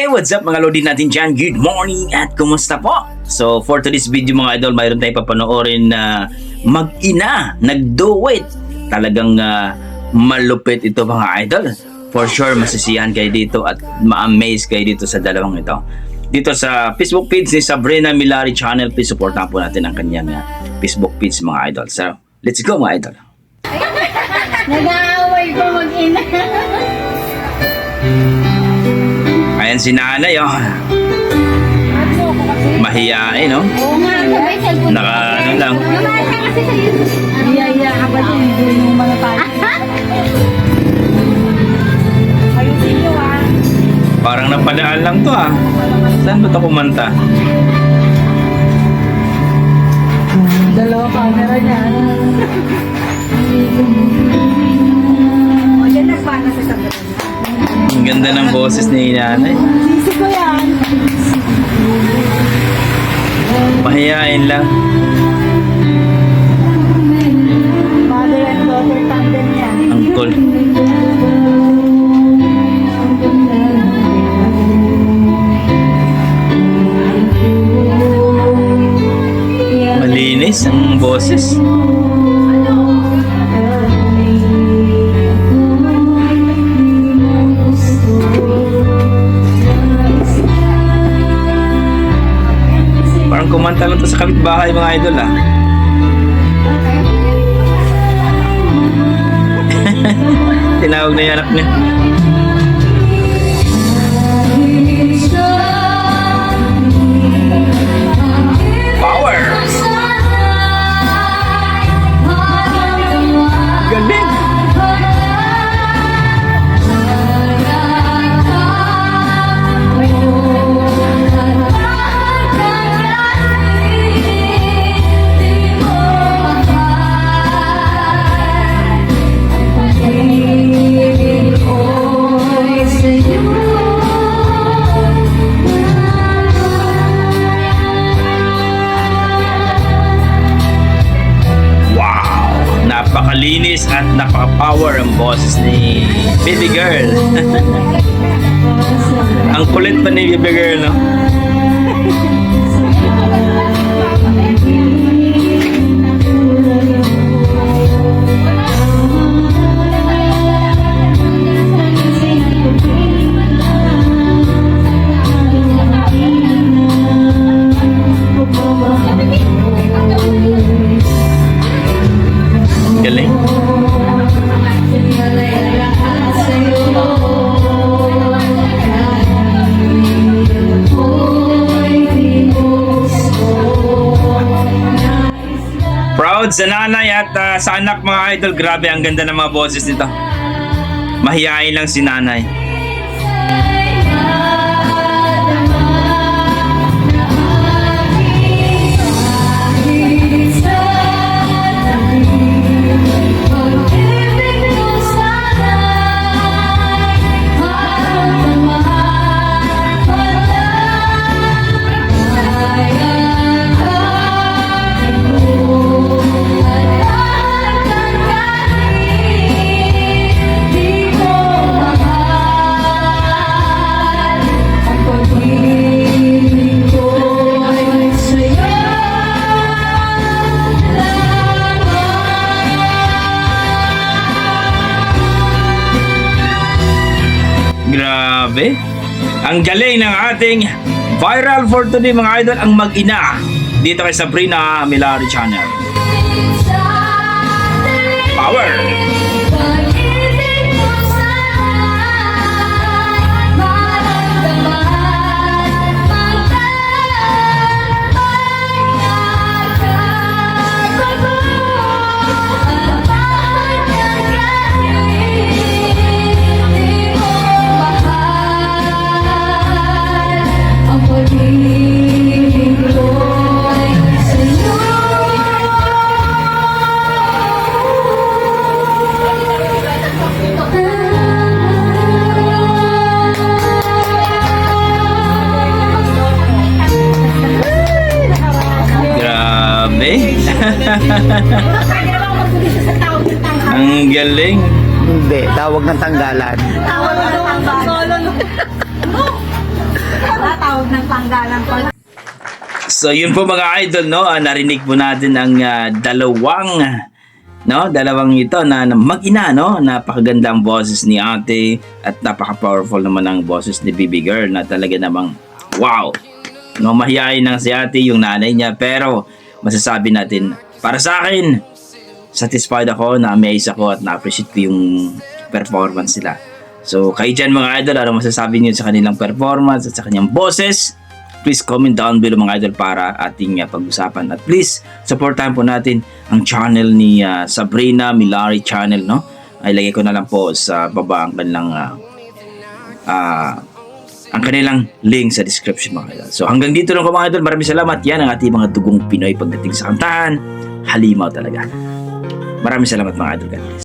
what's up mga lodi natin dyan? Good morning at kumusta po? So for today's video mga idol, mayroon tayong papanoorin na mag-ina, nag-do-it. Talagang malupit ito mga idol. For sure masisiyahan kayo dito at ma-amaze kayo dito sa dalawang ito. Dito sa Facebook page ni Sabrina Milari Channel, please supportan po natin ang kanyang Facebook page mga idol. So let's go mga idol. Nag-aaway ko mag-ina. Ayan si nanay oh. Mahiyain no? Oo nga, sabay cellphone. Naka ano lang. Lumayan ka kasi sa YouTube. Iya, ka ba din? Doon yung mga tayo. Ayusin nyo ah. Parang napadaan lang to ah. Saan ba ito kumanta? Dalawa camera niya. O, dyan nagpana sa sabi. Ang ganda ng boses ni nanay. Sisi ko yan. Mahiyain lang. Mother and daughter tandem niya. Ang cool. Malinis ang boses. Parang kumanta lang to sa kapitbahay mga idol ah. Tinawag na yung anak niya. Power! Galing! Napakalinis at napaka-power ang boses ni baby girl. Ang kulit pa ni baby girl, no? Galing. Proud sa nanay at sa anak mga idol. Grabe, ang ganda ng mga boses nito. Mahihain lang si nanay. Grabe. Ang galing ng ating viral for today mga idol, ang mag-ina. Dito kay Sabrina Milari Channel. Power! Ang galing. Hindi, tawag ng tanggalan. Tawag na solo. tawag ng tanggalan pala. So yun po mga idol, no? Narinig po natin ang dalawang ito na mag-ina, no? Napakaganda ang boses ni ate at napaka-powerful naman ang boses ni baby girl na talaga namang wow. No, mahihayin lang si ate yung nanay niya, pero masasabi natin, para sa akin, satisfied ako, na-amaze ako at na-appreciate ko yung performance nila. So kayo dyan mga idol, ano masasabi niyo sa kanilang performance at sa kanyang boses? Please comment down below mga idol para ating pag-usapan. At please, supportahan po natin ang channel ni Sabrina Milari channel, no? Ay lagay ko na lang po sa baba ang kanilang link sa description mga idol. So hanggang dito lang ko mga idol. Maraming salamat. Yan ang ating mga dugong Pinoy pagdating sa kantahan. Halimaw talaga. Maraming salamat mga idol. God bless.